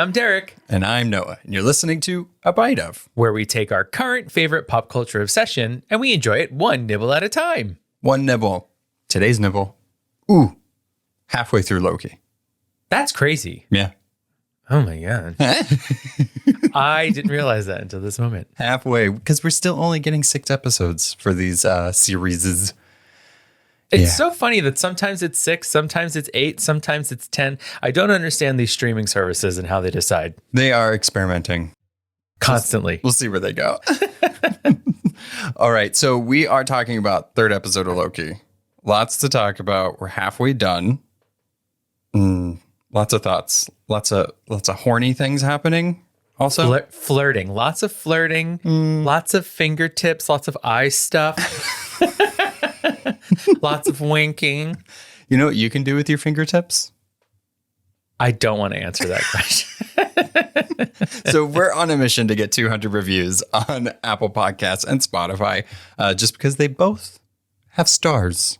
I'm Derek. And I'm Noah. And you're listening to A Bite Of, where we take our current favorite pop culture obsession and we enjoy it one nibble at a time. One nibble. Today's nibble. Ooh, halfway through Loki. That's crazy. Yeah. Oh my God. I didn't realize that until this moment. Halfway, because we're still only getting 6 episodes for these series. It's so funny that sometimes it's 6, sometimes it's 8, sometimes it's 10. I don't understand these streaming services and how they decide. They are experimenting. Constantly. We'll see where they go. All right. So we are talking about 3rd episode of Loki. Lots to talk about. We're halfway done. Lots of thoughts. Lots of horny things happening. Also flirting. Lots of flirting. Lots of fingertips. Lots of eye stuff. Lots of winking. You know what you can do with your fingertips? I don't want to answer that question. So we're on a mission to get 200 reviews on Apple Podcasts and Spotify, just because they both have stars.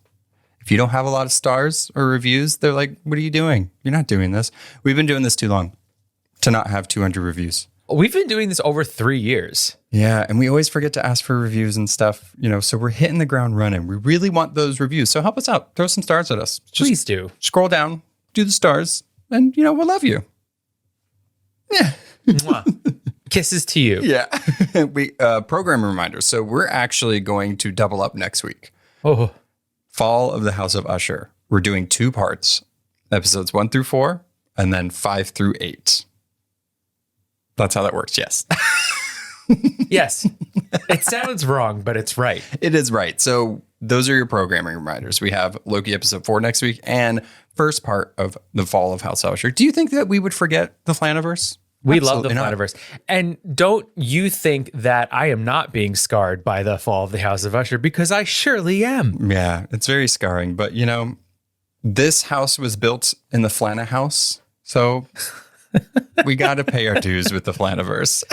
If you don't have a lot of stars or reviews, they're like, what are you doing? You're not doing this. We've been doing this too long to not have 200 reviews. We've been doing this over 3 years. Yeah, and we always forget to ask for reviews and stuff, so we're hitting the ground running. We really want those reviews. So help us out. Throw some stars at us. Please do. Scroll down, do the stars, and, we'll love you. Yeah. Kisses to you. Yeah. We program reminders. So we're actually going to double up next week. Oh. Fall of the House of Usher. We're doing 2 parts, episodes 1 through 4, and then 5 through 8. That's how that works. Yes. Yes. It sounds wrong, but it's right. It is right. So those are your programming reminders. We have Loki episode 4 next week and first part of the Fall of House of Usher. Do you think that we would forget the Flaniverse? We love the Flaniverse. And don't you think that I am not being scarred by the Fall of the House of Usher, because I surely am. Yeah, it's very scarring. But, this house was built in the Flana house. So we got to pay our dues with the Flaniverse.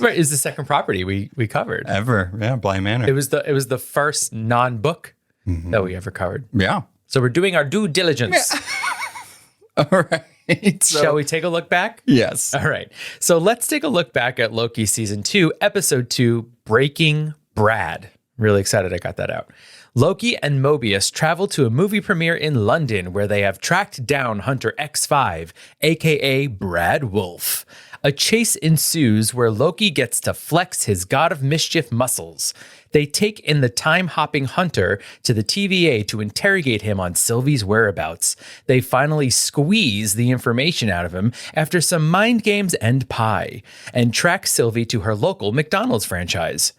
Right, is the second property we covered ever. Yeah, Bly Manor. It was the first non-book that we ever covered. Yeah. So we're doing our due diligence. Yeah. All right. So, shall we take a look back? Yes. All right. So let's take a look back at Loki season 2, episode 2, Breaking Brad. Really excited I got that out. Loki and Mobius travel to a movie premiere in London where they have tracked down Hunter X5, aka Brad Wolf. A chase ensues where Loki gets to flex his God of Mischief muscles. They take in the time-hopping Hunter to the TVA to interrogate him on Sylvie's whereabouts. They finally squeeze the information out of him after some mind games and pie, and track Sylvie to her local McDonald's franchise.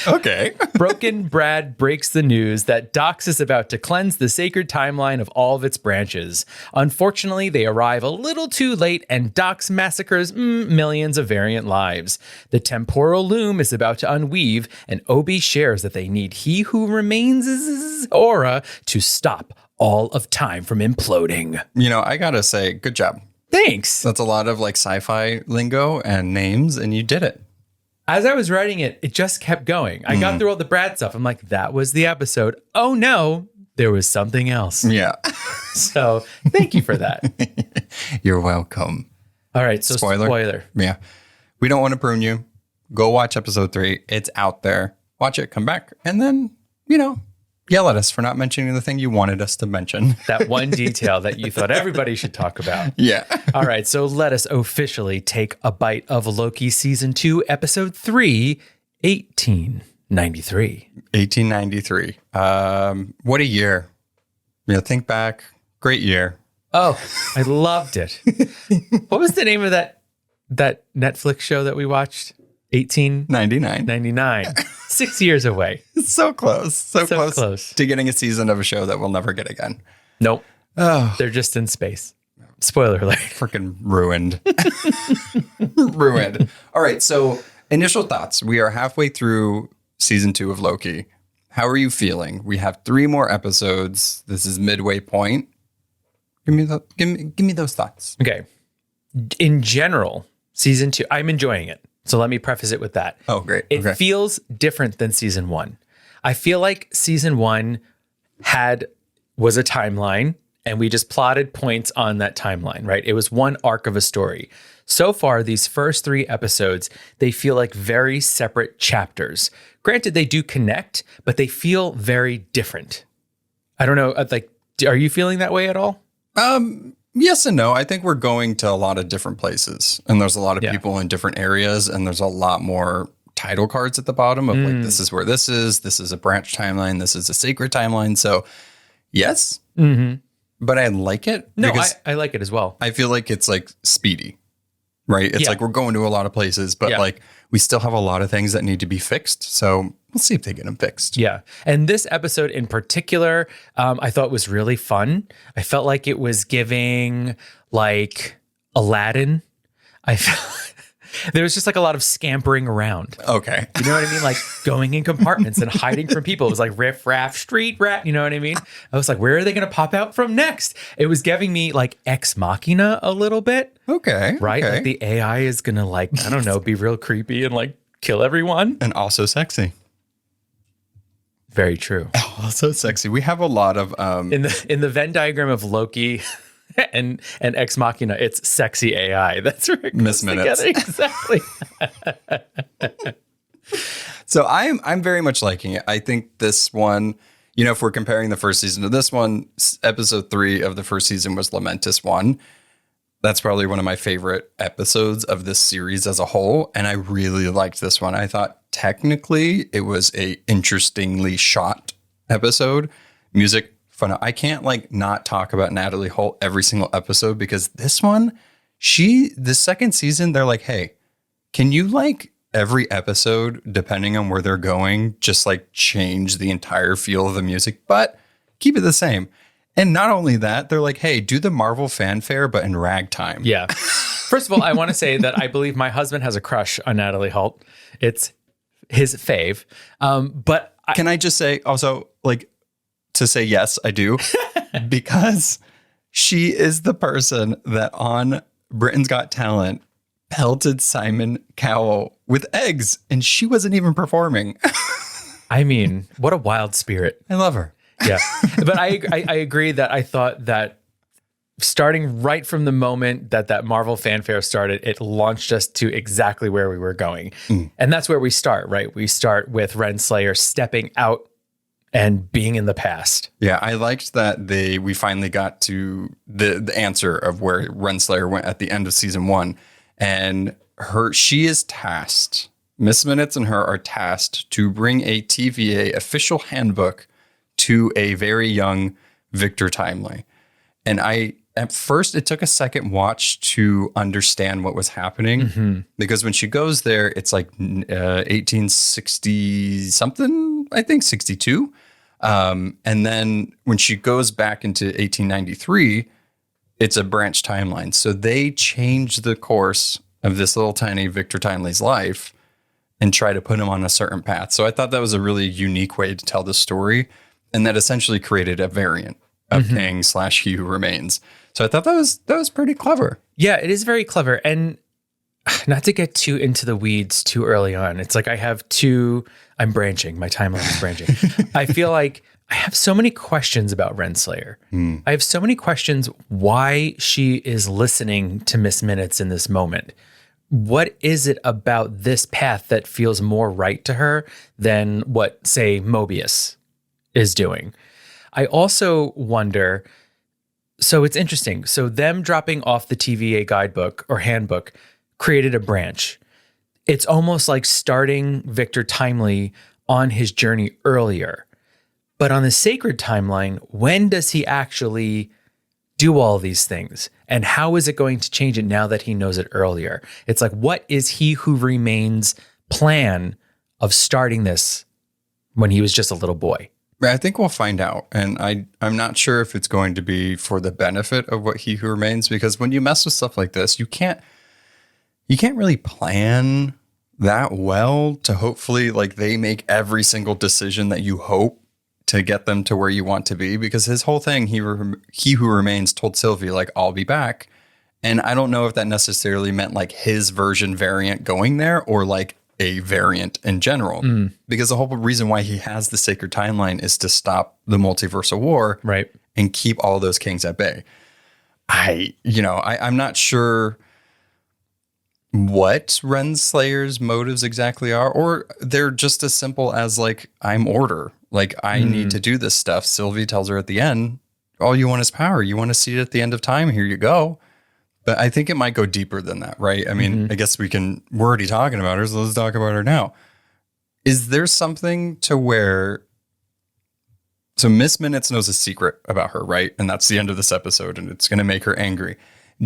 Okay. Broken Brad breaks the news that Dox is about to cleanse the sacred timeline of all of its branches. Unfortunately, they arrive a little too late and Dox massacres millions of variant lives. The temporal loom is about to unweave, and Obi shares that they need He Who Remains' aura to stop all of time from imploding. I gotta say, good job. Thanks. That's a lot of sci-fi lingo and names, and you did it. As I was writing it, it just kept going. I got through all the Brad stuff. I'm like, that was the episode. Oh no, there was something else. Yeah. So thank you for that. You're welcome. All right. So spoiler. Yeah. We don't want to prune you. Go watch episode 3. It's out there. Watch it, come back, and then, yell at us for not mentioning the thing you wanted us to mention. That one detail that you thought everybody should talk about. Yeah. All right. So let us officially take a bite of Loki season 2, episode 3, 1893. 1893. What a year. Think back. Great year. Oh, I loved it. What was the name of that Netflix show that we watched? 1899. 6 years away. So close. So close to getting a season of a show that we'll never get again. Nope. Oh, they're just in space. Spoiler alert. Freaking ruined. Ruined. All right. So initial thoughts. We are halfway through season 2 of Loki. How are you feeling? We have 3 more episodes. This is midway point. Give me those thoughts. Okay. In general, season 2, I'm enjoying it. So let me preface it with that. Oh, great. It feels different than season 1. I feel like season 1 was a timeline and we just plotted points on that timeline, right? It was one arc of a story. So far, these first 3 episodes, they feel like very separate chapters. Granted, they do connect, but they feel very different. I don't know, like, are you feeling that way at all? Yes and no. I think we're going to a lot of different places, and there's a lot of people in different areas, and there's a lot more title cards at the bottom of like, this is where this is a branch timeline, this is a sacred timeline. So yes, but I like it. No, I like it as well. I feel like it's like speedy, right? It's like we're going to a lot of places, but like we still have a lot of things that need to be fixed. So we'll see if they get them fixed. Yeah. And this episode in particular, I thought was really fun. I felt like it was giving like Aladdin. I felt there was just like a lot of scampering around. Okay. You know what I mean? Like going in compartments and hiding from people. It was like riff raff, street rat. You know what I mean? I was like, where are they going to pop out from next? It was giving me like Ex Machina a little bit. Okay. Right? Okay. Like the AI is going to like, I don't know, be real creepy and like kill everyone. And also sexy. Very true. Also sexy. We have a lot of in the Venn diagram of Loki and Ex Machina, it's sexy AI. That's where it Miss goes Minutes. together. Exactly. So I'm very much liking it. I think this one, you know, if we're comparing the first season to this one, episode 3 of the first season was Lamentus 1. That's probably one of my favorite episodes of this series as a whole. And I really liked this one. I thought technically it was a interestingly shot episode. Music, fun. I can't like not talk about Natalie Holt every single episode because this one, the second season, they're like, hey, can you like every episode, depending on where they're going, just like change the entire feel of the music, but keep it the same. And not only that, they're like, hey, do the Marvel fanfare, but in ragtime. Yeah. First of all, I want to say that I believe my husband has a crush on Natalie Holt. It's his fave. But can I just say also, like, to say yes, I do, because she is the person that on Britain's Got Talent pelted Simon Cowell with eggs, and she wasn't even performing. I mean, what a wild spirit. I love her. Yeah. But I agree that I thought that starting right from the moment that Marvel fanfare started, it launched us to exactly where we were going. And that's where we start, right? We start with Renslayer stepping out and being in the past. Yeah, I liked that we finally got to the answer of where Renslayer went at the end of season 1. And she is tasked, Miss Minutes and her are tasked to bring a TVA official handbook to a very young Victor Timely. And at first it took a second watch to understand what was happening, because when she goes there, it's like 1860 something, I think 62. And then when she goes back into 1893, it's a branch timeline. So they changed the course of this little tiny Victor Timely's life and try to put him on a certain path. So I thought that was a really unique way to tell the story. And that essentially created a variant of Kang / He Who Remains. So I thought that was pretty clever. Yeah, it is very clever. And not to get too into the weeds too early on, it's like I'm branching. My timeline is branching. I feel like I have so many questions about Renslayer. I have so many questions why she is listening to Miss Minutes in this moment. What is it about this path that feels more right to her than what, say, Mobius is doing? I also wonder, so it's interesting. So them dropping off the TVA guidebook or handbook created a branch. It's almost like starting Victor Timely on his journey earlier. But on the sacred timeline, when does he actually do all these things? And how is it going to change it now that he knows it earlier? It's like, what is He Who Remains' plan of starting this when he was just a little boy? I think we'll find out. And I'm not sure if it's going to be for the benefit of what He Who Remains, because when you mess with stuff like this, you can't really plan that well to hopefully like they make every single decision that you hope to get them to where you want to be, because his whole thing, He Who Remains told Sylvie, like, I'll be back. And I don't know if that necessarily meant like his version variant going there or like a variant in general, because the whole reason why he has the sacred timeline is to stop the multiversal war. Right. and keep all those kings at bay. I'm not sure what Renslayer's motives exactly are, or they're just as simple as like, I'm order. Like, I need to do this stuff. Sylvie tells her at the end, all you want is power. You want to see it at the end of time. Here you go. But I think it might go deeper than that, right? I mean, I guess we're already talking about her, so let's talk about her now. Is there something to where, so Miss Minutes knows a secret about her, right? And that's the end of this episode, and it's going to make her angry.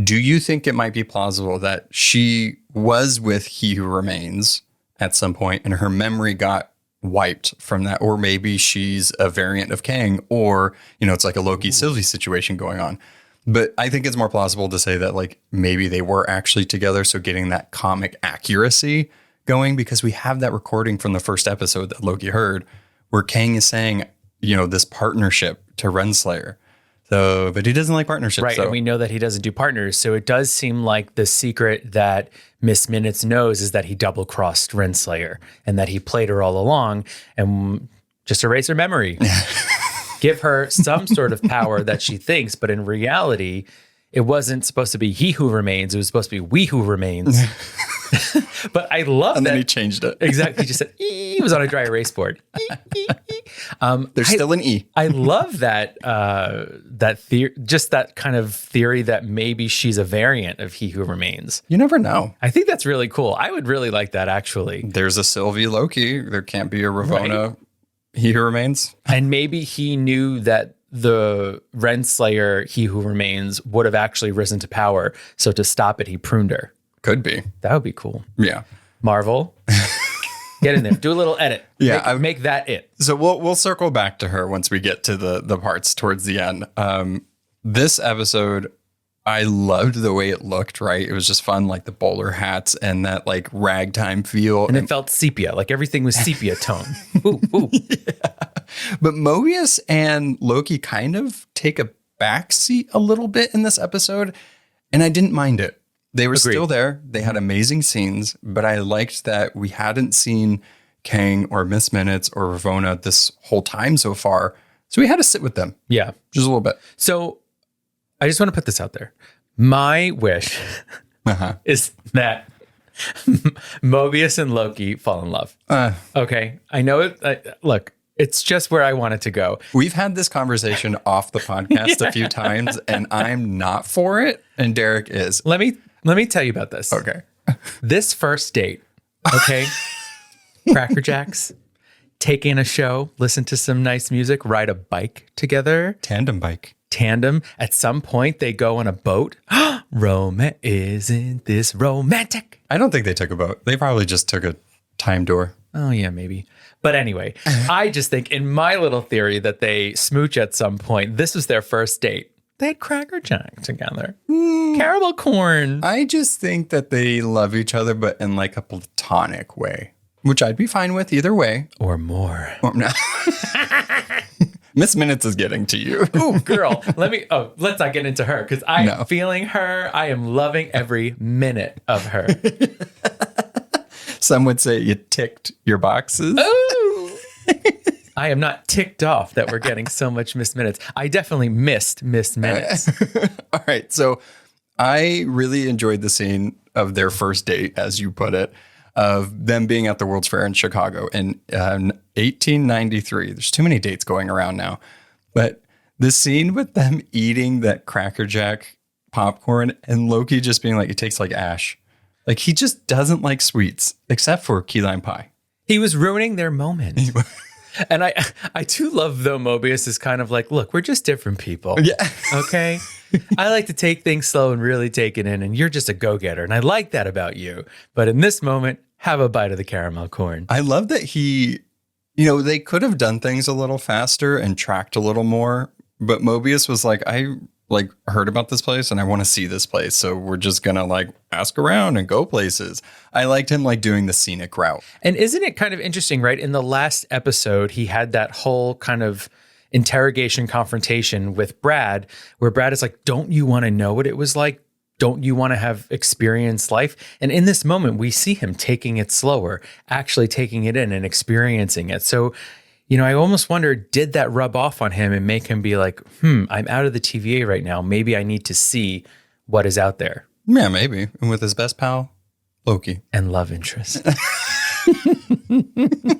Do you think it might be plausible that she was with He Who Remains at some point and her memory got wiped from that? Or maybe she's a variant of Kang, or, it's like a Loki Sylvie situation going on. But I think it's more plausible to say that like maybe they were actually together. So getting that comic accuracy going, because we have that recording from the first episode that Loki heard where Kang is saying, this partnership to Renslayer. So, but he doesn't like partnerships. Right. So. And we know that he doesn't do partners. So it does seem like the secret that Miss Minutes knows is that he double crossed Renslayer and that he played her all along and just erase her memory. Give her some sort of power that she thinks, but in reality, it wasn't supposed to be He Who Remains. It was supposed to be We Who Remains. But I love that. And then he changed it. Exactly. He just said, he was on a dry erase board. There's still an E. I love that, that theory, just that kind of theory that maybe she's a variant of He Who Remains. You never know. I think that's really cool. I would really like that, actually. There's a Sylvie Loki. There can't be a Ravonna He Who Remains. And maybe he knew that the Renslayer He Who Remains would have actually risen to power. So to stop it, he pruned her. Could be. That would be cool. Yeah. Marvel, get in there. Do a little edit. Yeah. Make that it. So we'll circle back to her once we get to the parts towards the end. This episode, I loved the way it looked, right? It was just fun, like the bowler hats and that like ragtime feel. And it felt sepia, like everything was sepia tone. Ooh, ooh. Yeah. But Mobius and Loki kind of take a backseat a little bit in this episode, and I didn't mind it. They were still there. They had amazing scenes, but I liked that we hadn't seen Kang or Miss Minutes or Ravonna this whole time so far. So we had to sit with them. Yeah. Just a little bit. So I just want to put this out there. My wish is that Mobius and Loki fall in love. Okay. I know it. Look, it's just where I want it to go. We've had this conversation off the podcast a few times, and I'm not for it, and Derek is. Let me tell you about this. Okay. This first date, okay? Cracker Jacks, take in a show, listen to some nice music, ride a bike together. Tandem bike. Tandem. At some point, they go on a boat. Isn't this romantic? I don't think they took a boat. They probably just took a time door. Oh, yeah, maybe. But anyway, I just think in my little theory that they smooch at some point. This was their first date. They had Cracker Jack together. Caramel corn. I just think that they love each other, but in like a platonic way, which I'd be fine with either way. Or more. Or no. Miss Minutes is getting to you. Ooh, girl. Let's not get into her because I'm feeling her. I am loving every minute of her. Some would say you ticked your boxes. Ooh. I am not ticked off that we're getting so much Miss Minutes. I definitely missed Miss Minutes. All right. So I really enjoyed the scene of their first date, as you put it, of them being at the World's Fair in Chicago in 1893. There's too many dates going around now. But the scene with them eating that Cracker Jack popcorn and Loki just being like, it tastes like ash. Like he just doesn't like sweets, except for key lime pie. He was ruining their moment. And I too love, though, Mobius is kind of like, look, we're just different people. Yeah. Okay. I like to take things slow and really take it in. And you're just a go-getter. And I like that about you. But in this moment, have a bite of the caramel corn. I love that they could have done things a little faster and tracked a little more. But Mobius was like, I heard about this place and I want to see this place. So we're just going to ask around and go places. I liked him doing the scenic route. And isn't it kind of interesting, right? In the last episode, he had that whole kind of interrogation confrontation with Brad, where Brad is like, don't you want to know what it was like? Don't you want to have experienced life? And in this moment, we see him taking it slower, actually taking it in and experiencing it. So I almost wonder, did that rub off on him and make him be like, I'm out of the TVA right now. Maybe I need to see what is out there. Yeah, maybe. And with his best pal, Loki. And love interest. Oh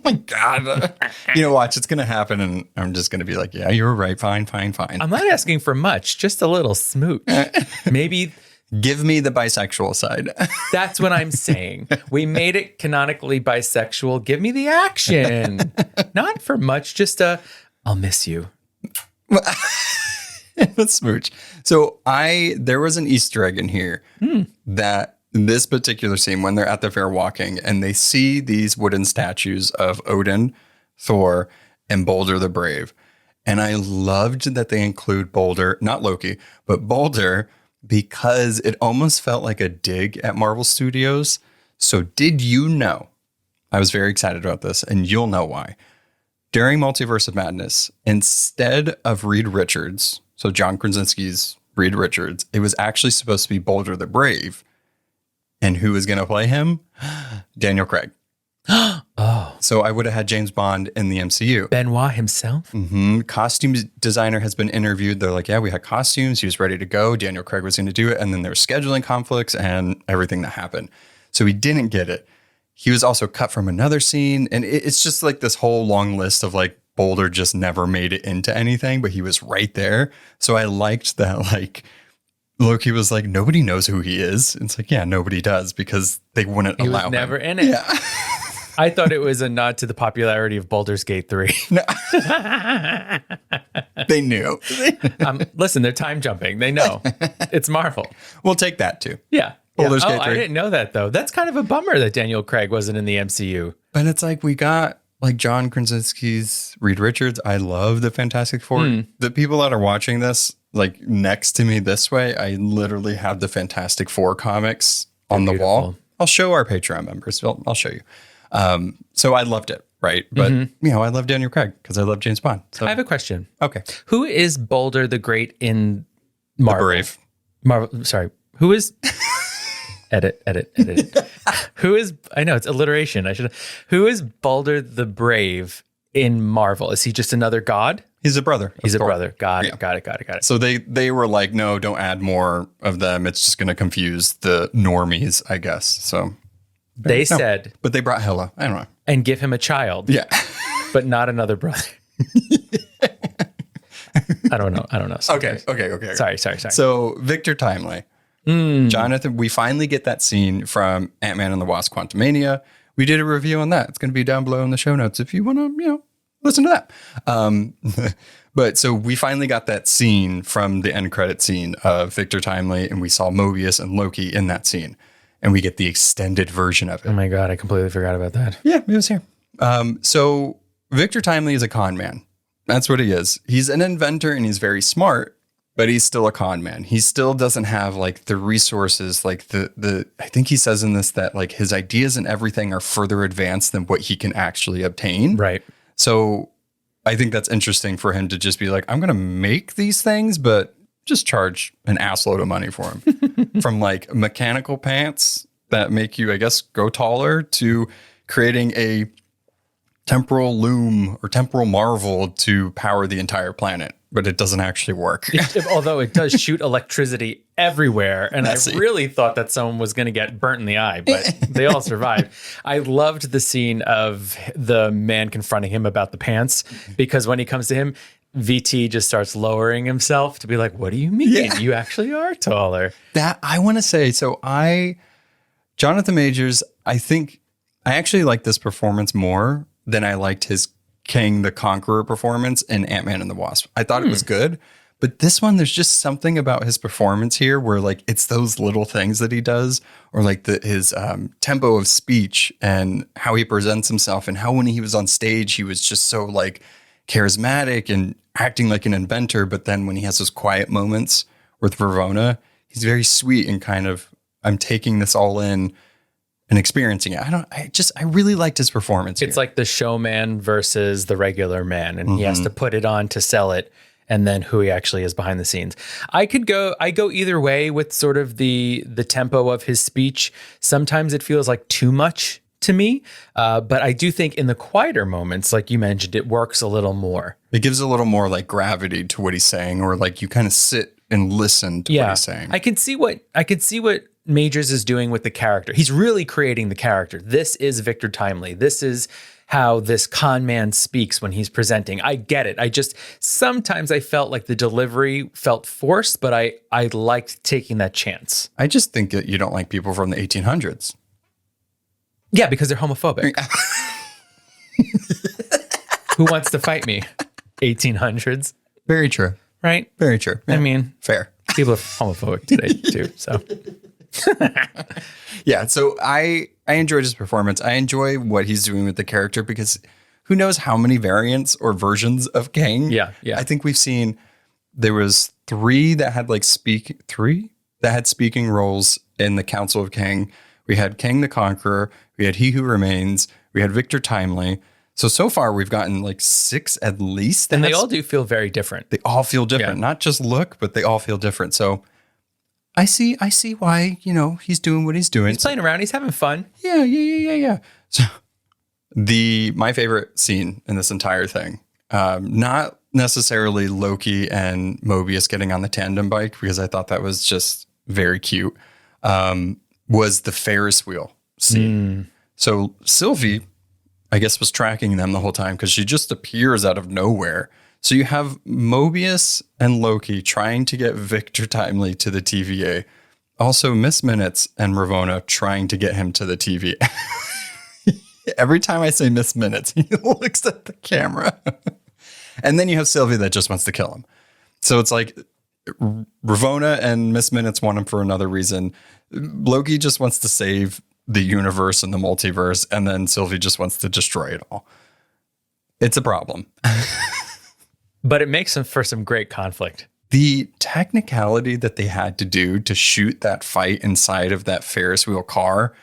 my God. Watch, it's going to happen. And I'm just going to be like, yeah, you were right. Fine. I'm not asking for much, just a little smooch. Maybe. Give me the bisexual side. That's what I'm saying. We made it canonically bisexual. Give me the action. Not for much, just I'll miss you. Let's smooch. So there was an Easter egg in here that in this particular scene, when they're at the fair walking and they see these wooden statues of Odin, Thor, and Balder the Brave. And I loved that they include Balder, not Loki, but Balder, because it almost felt like a dig at Marvel Studios. So did you know? I was very excited about this, and you'll know why. During Multiverse of Madness, instead of Reed Richards, so John Krasinski's Reed Richards, it was actually supposed to be Balder the Brave. And who was going to play him? Daniel Craig. Oh. So I would have had James Bond in the MCU. Benoit himself? Mm-hmm. Costume designer has been interviewed. They're like, yeah, we had costumes. He was ready to go. Daniel Craig was going to do it. And then there were scheduling conflicts and everything that happened. So he didn't get it. He was also cut from another scene. And it's just like this whole long list of like Boulder just never made it into anything, but he was right there. So I liked that, like, Loki was like, nobody knows who he is. It's like, yeah, nobody does because they wouldn't allow him. He was never in it. Yeah. I thought it was a nod to the popularity of Baldur's Gate 3. No. They knew. Listen, they're time jumping. They know. It's Marvel. We'll take that too. Yeah. Baldur's Gate 3. I didn't know that, though. That's kind of a bummer that Daniel Craig wasn't in the MCU. But it's like we got like John Krasinski's Reed Richards. I love the Fantastic Four. The people that are watching this, like next to me this way, I literally have the Fantastic Four comics on the wall. I'll show our Patreon members. I'll show you. So I loved it, right? But, I love Daniel Craig because I love James Bond. So. I have a question. Okay. Who is Balder the Great in Marvel? The Brave. Marvel, sorry. Who is... Edit. Who is... I know, it's alliteration. Who is Balder the Brave in Marvel? Is he just another god? He's a brother. He's a brother. Got it. So they were like, no, don't add more of them. It's just going to confuse the normies, I guess. So... They said... But they brought Hela. I don't know. And give him a child. Yeah. But not another brother. I don't know. Okay. Sorry. So Victor Timely. Jonathan, we finally get that scene from Ant-Man and the Wasp: Quantumania. We did a review on that. It's going to be down below in the show notes if you want to, listen to that. But so we finally got that scene from the end credit scene of Victor Timely, and we saw Mobius and Loki in that scene. And we get the extended version of it. Oh my God, I completely forgot about that. Yeah, it was here. So Victor Timely is a con man. That's what he is. He's an inventor and he's very smart, but he's still a con man. He still doesn't have like the resources, like the I think he says in this that like his ideas and everything are further advanced than what he can actually obtain. Right. So I think that's interesting for him to just be like, I'm going to make these things, but just charge an assload of money for them. From like mechanical pants that make you, I guess, go taller to creating a temporal loom or temporal marvel to power the entire planet. But it doesn't actually work. Although it does shoot electricity everywhere. And I really thought that someone was going to get burnt in the eye, but they all survived. I loved the scene of the man confronting him about the pants, because when he comes to him, VT just starts lowering himself to be like, what do you mean? Yeah. You actually are taller. That I want to say. So Jonathan Majors, I think I actually like this performance more than I liked his Kang the Conqueror performance in Ant-Man and the Wasp. I thought it was good, but this one, there's just something about his performance here where like, it's those little things that he does, or like his tempo of speech and how he presents himself, and how when he was on stage, he was just so like charismatic and acting like an inventor. But then when he has those quiet moments with Ravonna, he's very sweet and kind of, I'm taking this all in and experiencing it. I really liked his performance. It's like the showman versus the regular man, and he has to put it on to sell it, and then who he actually is behind the scenes. I go either way with sort of the tempo of his speech. Sometimes it feels like too much to me. But I do think in the quieter moments, like you mentioned, it works a little more. It gives a little more like gravity to what he's saying, or like you kind of sit and listen to what he's saying. I can see what Majors is doing with the character. He's really creating the character. This is Victor Timely. This is how this con man speaks when he's presenting. I get it. Sometimes I felt like the delivery felt forced, but I liked taking that chance. I just think that you don't like people from the 1800s. Yeah, because they're homophobic. Who wants to fight me? 1800s. Very true. Right? Very true. Yeah. I mean, fair. People are homophobic today too, so. Yeah, so I enjoyed his performance. I enjoy what he's doing with the character because who knows how many variants or versions of Kang. Yeah. I think we've seen there was three that had speaking roles in the Council of Kang. We had Kang the Conqueror, we had He Who Remains, we had Victor Timely. So far we've gotten like 6 at least. And they all do feel very different. They all feel different, not just look, but they all feel different. So I see why, he's doing what he's doing. He's playing around. He's having fun. Yeah. So my favorite scene in this entire thing, not necessarily Loki and Mobius getting on the tandem bike, because I thought that was just very cute, was the Ferris wheel scene. So Sylvie, I guess, was tracking them the whole time because she just appears out of nowhere. So you have Mobius and Loki trying to get Victor Timely to the TVA. Also, Miss Minutes and Ravonna trying to get him to the TVA. Every time I say Miss Minutes, he looks at the camera. And then you have Sylvie that just wants to kill him. So it's like Ravonna and Miss Minutes want him for another reason. Loki just wants to save the universe and the multiverse. And then Sylvie just wants to destroy it all. It's a problem. But it makes for some great conflict. The technicality that they had to do to shoot that fight inside of that Ferris wheel car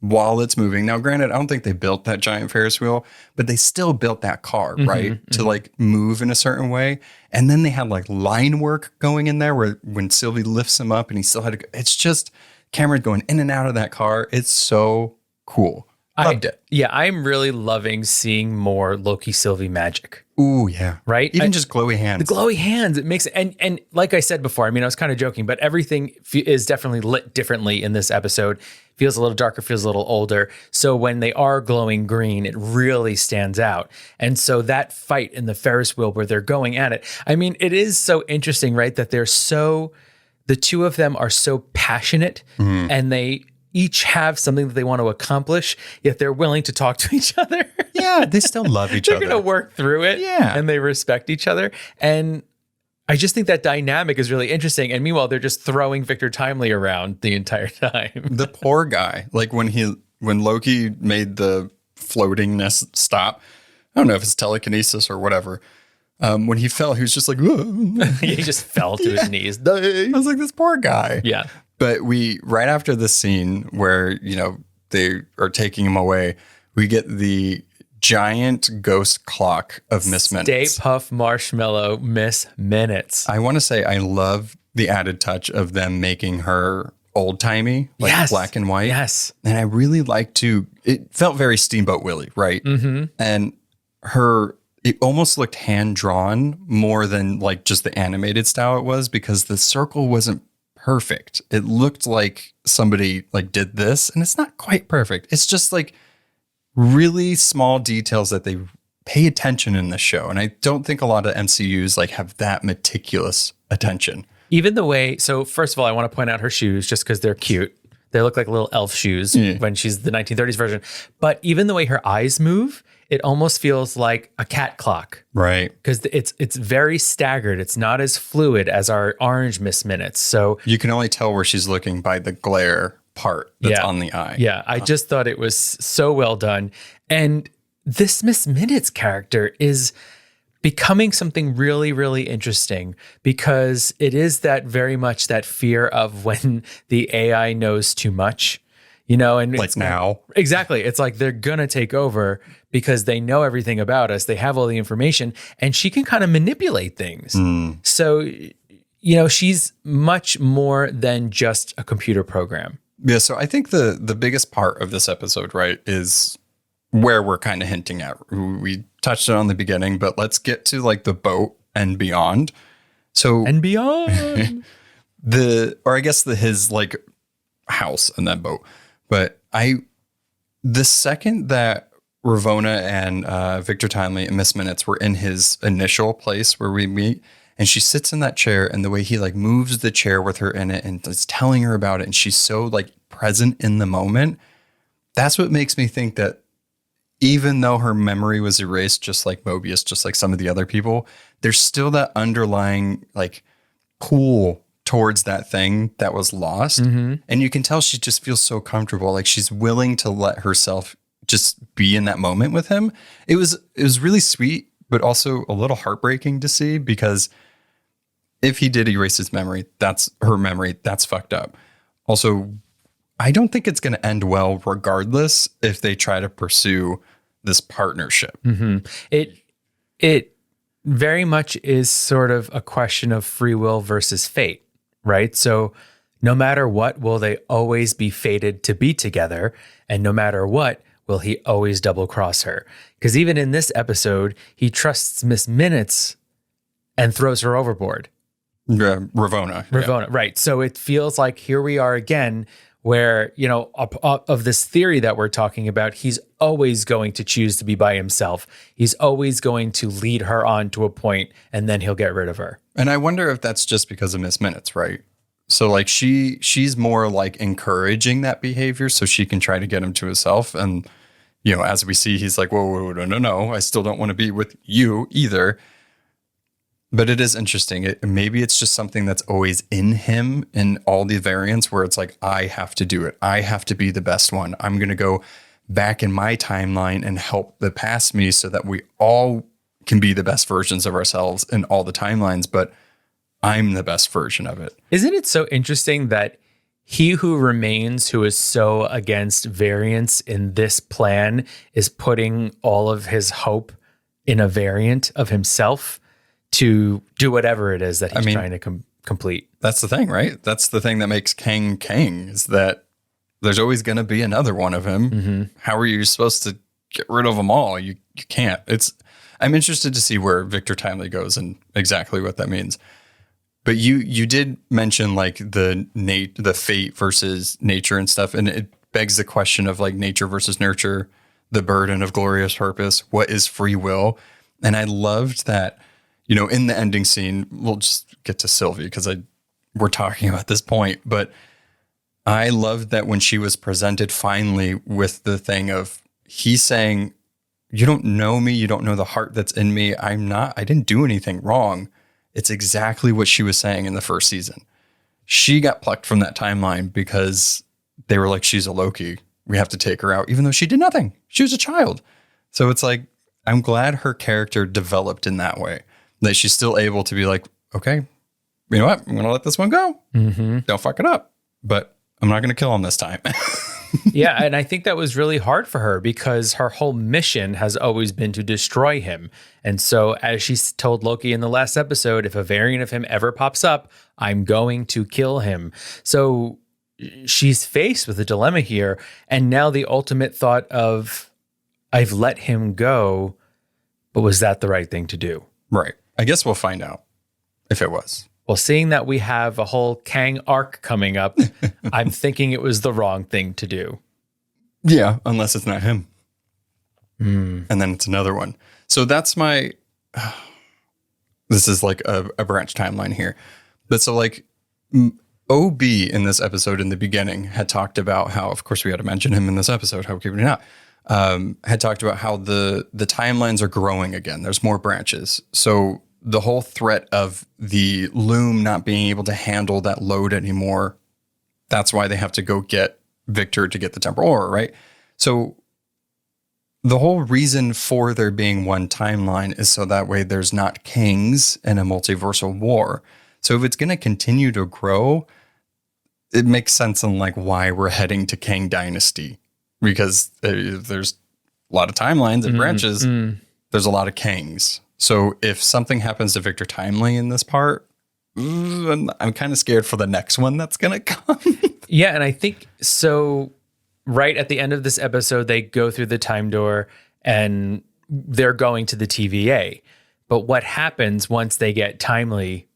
while it's moving. Now, granted, I don't think they built that giant Ferris wheel, but they still built that car, right? To like move in a certain way. And then they had like line work going in there where when Sylvie lifts him up and he still had to go. It's just Cameron going in and out of that car. It's so cool. Loved it. Yeah, I'm really loving seeing more Loki Sylvie magic. Ooh, yeah. Right? Even just glowy hands. The glowy hands, it makes, and like I said before, I mean, I was kind of joking, but everything is definitely lit differently in this episode. Feels a little darker, feels a little older. So when they are glowing green, it really stands out. And so that fight in the Ferris wheel where they're going at it, I mean, it is so interesting, right? That the two of them are so passionate and they each have something that they want to accomplish, yet they're willing to talk to each other. Yeah, they still love each other. They're going to work through it. Yeah. And they respect each other. And I just think that dynamic is really interesting. And meanwhile, they're just throwing Victor Timely around the entire time. The poor guy, like when Loki made the floatingness stop, I don't know if it's telekinesis or whatever. When he fell, he was just like, He just fell to his knees. I was like, this poor guy. Yeah. But right after the scene where, they are taking him away, we get the giant ghost clock of Miss Minutes. Stay Puft Marshmallow Miss Minutes. I want to say I love the added touch of them making her old-timey, like black and white. Yes. And I really it felt very Steamboat Willie, right? Mm-hmm. And it almost looked hand-drawn more than like just the animated style it was, because the circle wasn't perfect. It looked like somebody like did this, and it's not quite perfect. It's just like really small details that they pay attention in the show. And I don't think a lot of MCUs like have that meticulous attention. Even the way, so first of all, I want to point out her shoes just because they're cute. They look like little elf shoes when she's the 1930s version. But even the way her eyes move, it almost feels like a cat clock. Right. Because it's very staggered. It's not as fluid as our orange Miss Minutes. So you can only tell where she's looking by the glare part that's on the eye. Yeah. I just thought it was so well done. And this Miss Minutes character is becoming something really, really interesting, because it is that very much that fear of when the AI knows too much, and like now. Exactly. It's like they're going to take over because they know everything about us. They have all the information, and she can kind of manipulate things. So, she's much more than just a computer program. Yeah, so I think the biggest part of this episode, right, is where we're kind of hinting at. We touched on the beginning, but let's get to like the boat and beyond. So And beyond. or I guess his like house and that boat. But the second that Ravonna and Victor Timely and Miss Minutes were in his initial place where we meet, and she sits in that chair, and the way he like moves the chair with her in it and is telling her about it, and she's so like present in the moment. That's what makes me think that even though her memory was erased, just like Mobius, just like some of the other people, there's still that underlying like pull towards that thing that was lost. Mm-hmm. And you can tell she just feels so comfortable. Like she's willing to let herself just be in that moment with him. It was really sweet, but also a little heartbreaking to see, because if he did erase his memory, that's her memory. That's fucked up. Also, I don't think it's going to end well, regardless if they try to pursue this partnership. Mm-hmm. It very much is sort of a question of free will versus fate, right? So no matter what, will they always be fated to be together? And no matter what, will he always double cross her? Because even in this episode, he trusts Miss Minutes and throws her overboard. Ravonna. Ravonna, right. So it feels like here we are again, where, you know, of this theory that we're talking about, he's always going to choose to be by himself. He's always going to lead her on to a point, and then he'll get rid of her. And I wonder if that's just because of Miss Minutes, right? So like she's more like encouraging that behavior so she can try to get him to himself. And, you know, as we see, he's like, whoa, no, I still don't want to be with you either. But it is interesting. Maybe it's just something that's always in him in all the variants, where it's like, I have to do it. I have to be the best one. I'm going to go back in my timeline and help the past me so that we all can be the best versions of ourselves in all the timelines. But I'm the best version of it. Isn't it so interesting that he who remains, who is so against variants in this plan, is putting all of his hope in a variant of himself to do whatever it is that he's trying to complete? That's the thing, right? That's the thing that makes Kang, is that there's always going to be another one of him. Mm-hmm. How are you supposed to get rid of them all? You can't. I'm interested to see where Victor Timely goes and exactly what that means. But you did mention like the fate versus nature and stuff, and it begs the question of like nature versus nurture, the burden of glorious purpose. What is free will? And I loved that. You know, in the ending scene, we'll just get to Sylvie because we're talking about this point, but I loved that when she was presented finally with the thing of he's saying, you don't know me, you don't know the heart that's in me. I didn't do anything wrong. It's exactly what she was saying in the first season. She got plucked from that timeline because they were like, she's a Loki. We have to take her out, even though she did nothing. She was a child. So it's like, I'm glad her character developed in that way. That she's still able to be like, okay, you know what? I'm going to let this one go. Mm-hmm. Don't fuck it up. But I'm not going to kill him this time. Yeah, and I think that was really hard for her because her whole mission has always been to destroy him. And so as she told Loki in the last episode, if a variant of him ever pops up, I'm going to kill him. So she's faced with a dilemma here. And now the ultimate thought of, I've let him go, but was that the right thing to do? Right. I guess we'll find out if it was. Well, seeing that we have a whole Kang arc coming up, I'm thinking it was the wrong thing to do. Yeah, unless it's not him. And then it's another one. So that's my... this is like a branch timeline here. But so like OB in this episode in the beginning had talked about how, of course we had to mention him in this episode, how keeping it out. Had talked about how the timelines are growing again. There's more branches. So the whole threat of the loom not being able to handle that load anymore, that's why they have to go get Victor to get the temporal aura, right? So the whole reason for there being one timeline is so that way there's not Kangs in a multiversal war. So if it's going to continue to grow, it makes sense in like why we're heading to Kang Dynasty. Because there's a lot of timelines and branches, there's a lot of Kangs. So if something happens to Victor Timely in this part, I'm kind of scared for the next one that's going to come. Yeah, and I think so. Right at the end of this episode, they go through the time door and they're going to the TVA. But what happens once they get Timely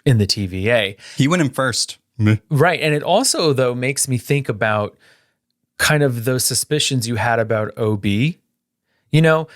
in the TVA? He went in first. Right. And it also, though, makes me think about kind of those suspicions you had about OB. You know,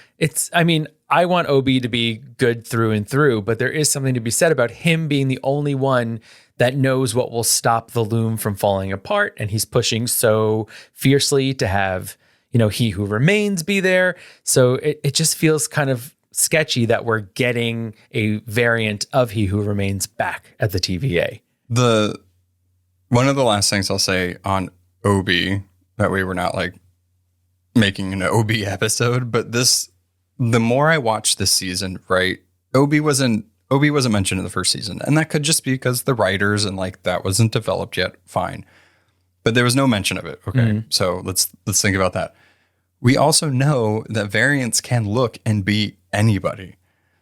I want OB to be good through and through, but there is something to be said about him being the only one that knows what will stop the loom from falling apart. And he's pushing so fiercely to have, He Who Remains be there. So it just feels kind of sketchy that we're getting a variant of He Who Remains back at the TVA. One of the last things I'll say on OB, that way we're not like making an OB episode, but the more I watch this season, right? OB wasn't mentioned in the first season, and that could just be because the writers and like that wasn't developed yet. Fine, but there was no mention of it. Okay, so let's think about that. We also know that variants can look and be anybody.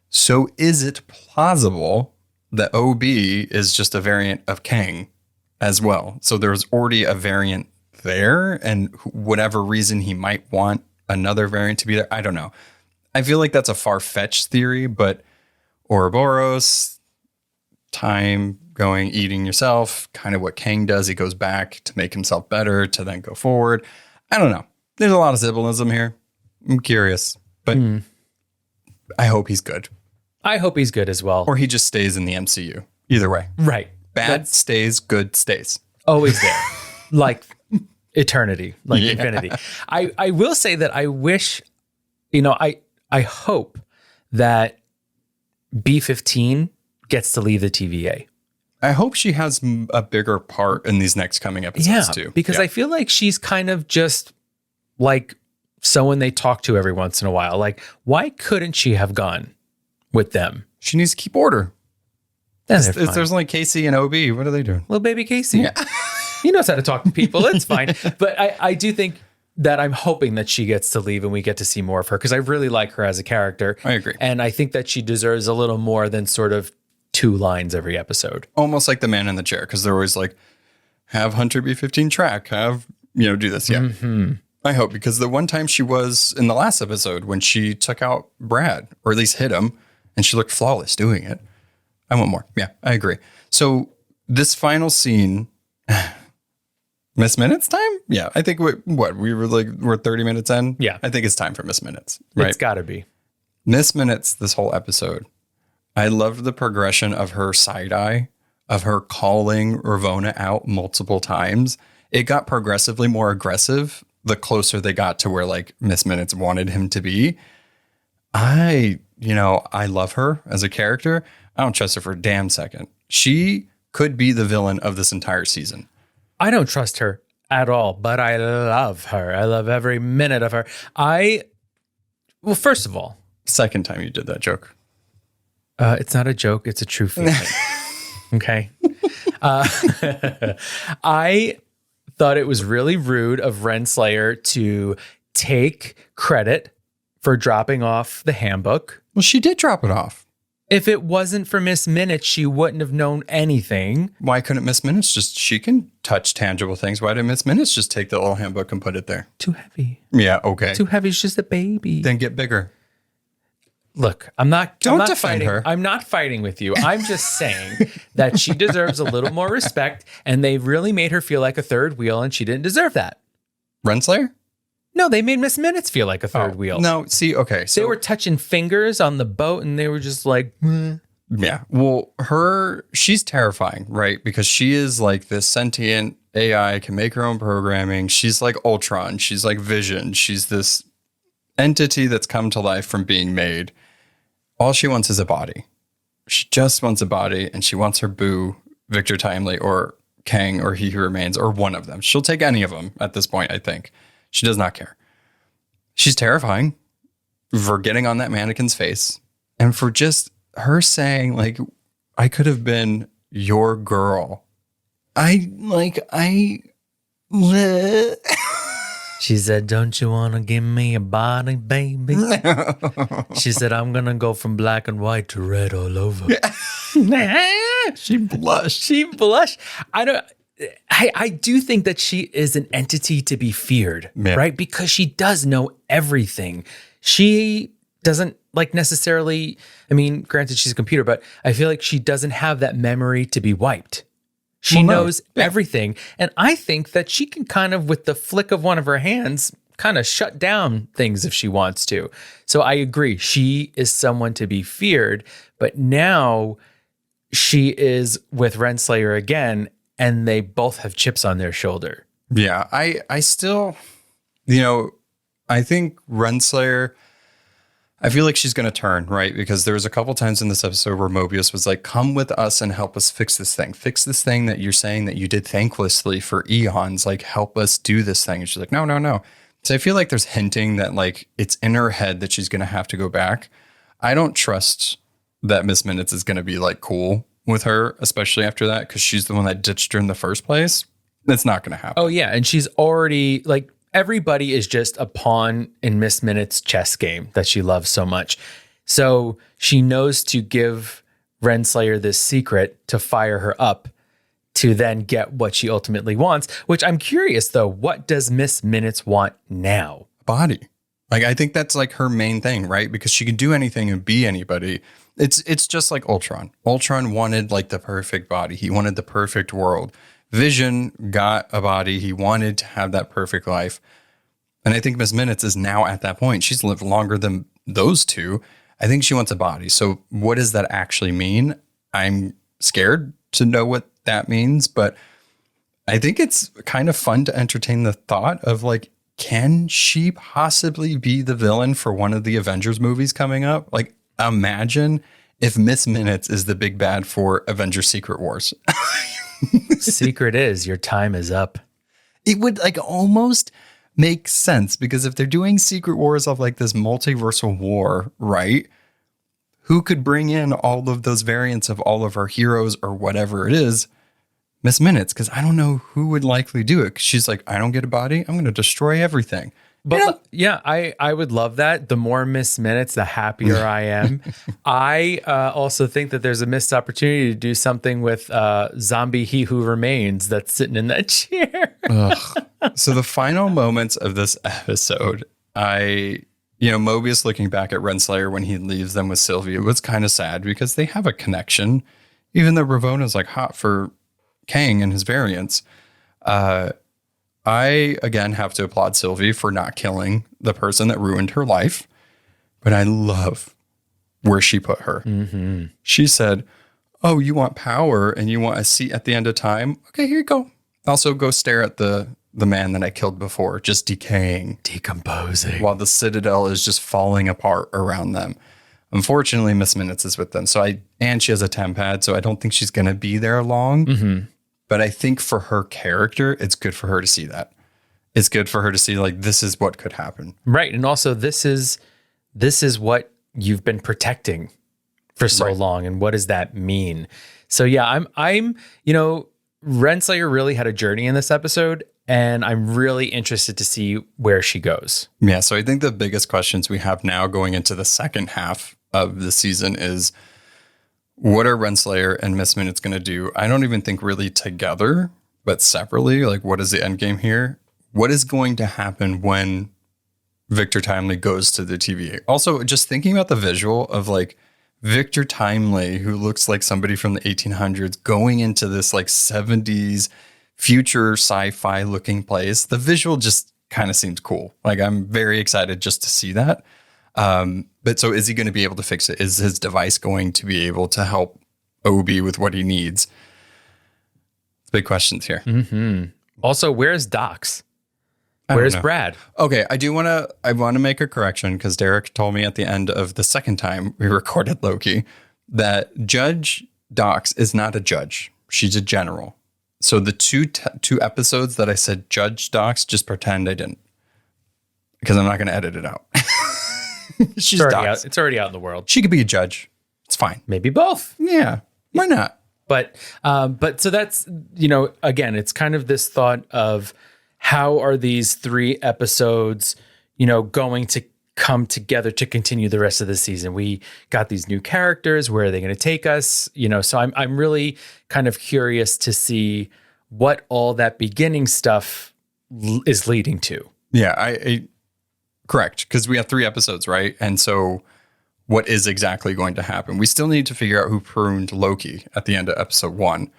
So is it plausible that OB is just a variant of Kang as well? So there's already a variant there, and whatever reason he might want another variant to be there, I don't know. I feel like that's a far-fetched theory, but Ouroboros, time going, eating yourself, kind of what Kang does. He goes back to make himself better to then go forward. I don't know. There's a lot of symbolism here. I'm curious, but I hope he's good. I hope he's good as well. Or he just stays in the MCU. Either way. Right. Bad stays, good stays. Always there. Like eternity, like infinity. I will say that I wish, I hope that B-15 gets to leave the TVA. I hope she has a bigger part in these next coming episodes too. Because I feel like she's kind of just like someone they talk to every once in a while. Like, why couldn't she have gone with them? She needs to keep order. There's only Casey and OB. What are they doing? Little baby Casey. Yeah. He knows how to talk to people. It's fine. But I do think that I'm hoping that she gets to leave and we get to see more of her because I really like her as a character. I agree. And I think that she deserves a little more than sort of 2 lines every episode. Almost like the man in the chair, because they're always like, have Hunter B-15 track, do this. Yeah. Mm-hmm. I hope, because the one time she was in the last episode when she took out Brad, or at least hit him, and she looked flawless doing it. I want more. Yeah, I agree. So this final scene, Miss Minutes time? Yeah, I think we're 30 minutes in? Yeah. I think it's time for Miss Minutes, right? It's got to be. Miss Minutes, this whole episode, I loved the progression of her side eye, of her calling Ravonna out multiple times. It got progressively more aggressive the closer they got to where like Miss Minutes wanted him to be. I love her as a character. I don't trust her for a damn second. She could be the villain of this entire season. I don't trust her at all, but I love her. I love every minute of her. Well, first of all. Second time you did that joke. It's not a joke. It's a true feeling. Okay. I thought it was really rude of Renslayer to take credit for dropping off the handbook. Well, she did drop it off. If it wasn't for Miss Minutes, she wouldn't have known anything. Why couldn't Miss Minutes she can touch tangible things. Why did Miss Minutes just take the little handbook and put it there? Too heavy. Yeah, okay. Too heavy. It's just a baby. Then get bigger. Look, Don't defend her. I'm not fighting with you. I'm just saying that she deserves a little more respect, and they really made her feel like a third wheel, and she didn't deserve that. Renslayer? No, they made Miss Minutes feel like a third wheel. No, see, okay. So they were touching fingers on the boat, and they were just like, Yeah. Well, she's terrifying, right? Because she is like this sentient AI, can make her own programming. She's like Ultron. She's like Vision. She's this entity that's come to life from being made. All she wants is a body. She just wants a body, and she wants her boo, Victor Timely, or Kang, or He Who Remains, or one of them. She'll take any of them at this point, I think. She does not care. She's terrifying for getting on that mannequin's face, and for just her saying, like, I could have been your girl. She said, don't you want to give me a body, baby? She said, I'm going to go from black and white to red all over. She blushed. She blushed. I do think that she is an entity to be feared, right? Because she does know everything. She doesn't like necessarily, I mean, granted she's a computer, but I feel like she doesn't have that memory to be wiped. She knows everything. And I think that she can kind of, with the flick of one of her hands, kind of shut down things if she wants to. So I agree. She is someone to be feared, but now she is with Renslayer again, and they both have chips on their shoulder. Yeah, I still, I think Renslayer, I feel like she's going to turn, right? Because there was a couple times in this episode where Mobius was like, come with us and help us fix this thing. Fix this thing that you're saying that you did thanklessly for eons. Like, help us do this thing. And she's like, no. So I feel like there's hinting that like it's in her head that she's going to have to go back. I don't trust that Miss Minutes is going to be like cool with her, especially after that, because she's the one that ditched her in the first place. That's not going to happen. Oh, yeah. And she's already like, everybody is just a pawn in Miss Minutes' chess game that she loves so much. So she knows to give Renslayer this secret to fire her up to then get what she ultimately wants, which I'm curious, though, what does Miss Minutes want now? Body. Like, I think that's like her main thing, right? Because she can do anything and be anybody. It's just like Ultron. Ultron wanted like the perfect body. He wanted the perfect world. Vision got a body. He wanted to have that perfect life. And I think Miss Minutes is now at that point. She's lived longer than those two. I think she wants a body. So what does that actually mean? I'm scared to know what that means, but I think it's kind of fun to entertain the thought of like, can she possibly be the villain for one of the Avengers movies coming up? Like, imagine if Miss Minutes is the big bad for Avengers Secret Wars. Secret is your time is up. It would like almost make sense, because if they're doing Secret Wars of like this multiversal war, right? Who could bring in all of those variants of all of our heroes or whatever it is? Miss Minutes, because I don't know who would likely do it. 'Cause she's like, I don't get a body. I'm going to destroy everything. But yeah, I would love that. The more Miss Minutes, the happier I am. I also think that there's a missed opportunity to do something with zombie He Who Remains that's sitting in that chair. So the final moments of this episode, Mobius looking back at Renslayer when he leaves them with Sylvie, it was kind of sad because they have a connection, even though Ravonna's like hot for Kang and his variants. I, again, have to applaud Sylvie for not killing the person that ruined her life. But I love where she put her. Mm-hmm. She said, oh, you want power and you want a seat at the end of time? Okay, here you go. Also, go stare at the man that I killed before, just decaying. Decomposing. While the Citadel is just falling apart around them. Unfortunately, Miss Minutes is with them. And she has a temp pad, so I don't think she's going to be there long. Mm-hmm. But I think for her character, it's good for her to see that. It's good for her to see like, this is what could happen. Right. And also this is what you've been protecting for so long. And what does that mean? So yeah, I'm Renslayer really had a journey in this episode, and I'm really interested to see where she goes. Yeah. So I think the biggest questions we have now going into the second half of the season is, what are Renslayer and Miss Minutes going to do? I don't even think really together, but separately. Like, what is the end game here? What is going to happen when Victor Timely goes to the TVA? Also, just thinking about the visual of like Victor Timely, who looks like somebody from the 1800s, going into this like 70s future sci-fi looking place. The visual just kind of seems cool. Like, I'm very excited just to see that. But so is he going to be able to fix it? Is his device going to be able to help Obi with what he needs? Big questions here. Mm-hmm. Also, where's Docs? Where's Brad? Okay, I want to make a correction, because Derek told me at the end of the second time we recorded Loki that Judge Docs is not a judge. She's a general. So the two episodes that I said Judge Docs, just pretend I didn't, because I'm not going to edit it out. She's it's already out in the world. She could be a judge. It's fine. Maybe both. Yeah. Why not? But so that's, again, it's kind of this thought of how are these 3 episodes, going to come together to continue the rest of the season. We got these new characters. Where are they going to take us? So I'm really kind of curious to see what all that beginning stuff is leading to. Yeah, I correct, because we have 3 episodes, right? And so what is exactly going to happen? We still need to figure out who pruned Loki at the end of episode 1.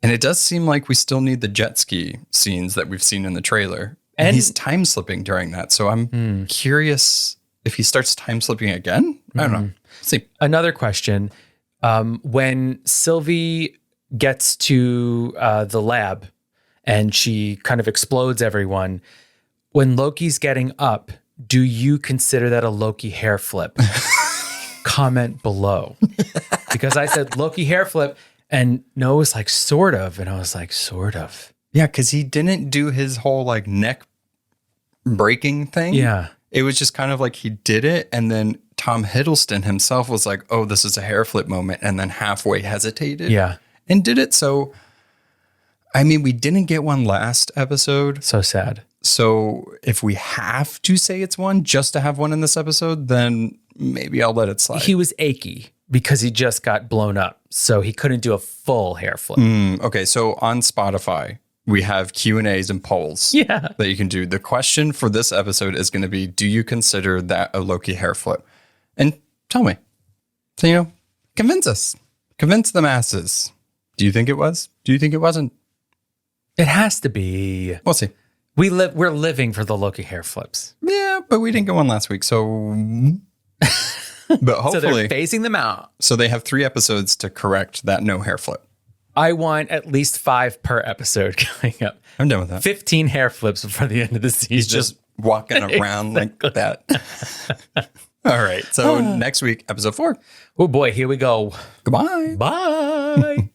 And it does seem like we still need the jet ski scenes that we've seen in the trailer. And he's time slipping during that. So I'm curious if he starts time slipping again. I don't know. See. Another question. When Sylvie gets to the lab and she kind of explodes everyone, when Loki's getting up, do you consider that a Loki hair flip? Comment below. Because I said Loki hair flip and Noah was like, sort of. And I was like, sort of. Yeah, because he didn't do his whole like neck breaking thing. Yeah. It was just kind of like he did it. And then Tom Hiddleston himself was like, oh, this is a hair flip moment. And then halfway hesitated. Yeah. And did it. So, I mean, we didn't get one last episode. So sad. So if we have to say it's one just to have one in this episode, then maybe I'll let it slide. He was achy because he just got blown up. So he couldn't do a full hair flip. Okay. So on Spotify, we have Q&As and polls that you can do. The question for this episode is going to be, do you consider that a Loki hair flip? And tell me. So, convince us. Convince the masses. Do you think it was? Do you think it wasn't? It has to be. We'll see. We're living for the Loki hair flips. Yeah, but we didn't get one last week. So, but hopefully. So they're phasing them out. So they have 3 episodes to correct that no hair flip. I want at least 5 per episode coming up. I'm done with that. 15 hair flips before the end of the season. He's just walking around like that. All right. So next week, episode 4. Oh boy, here we go. Goodbye. Bye.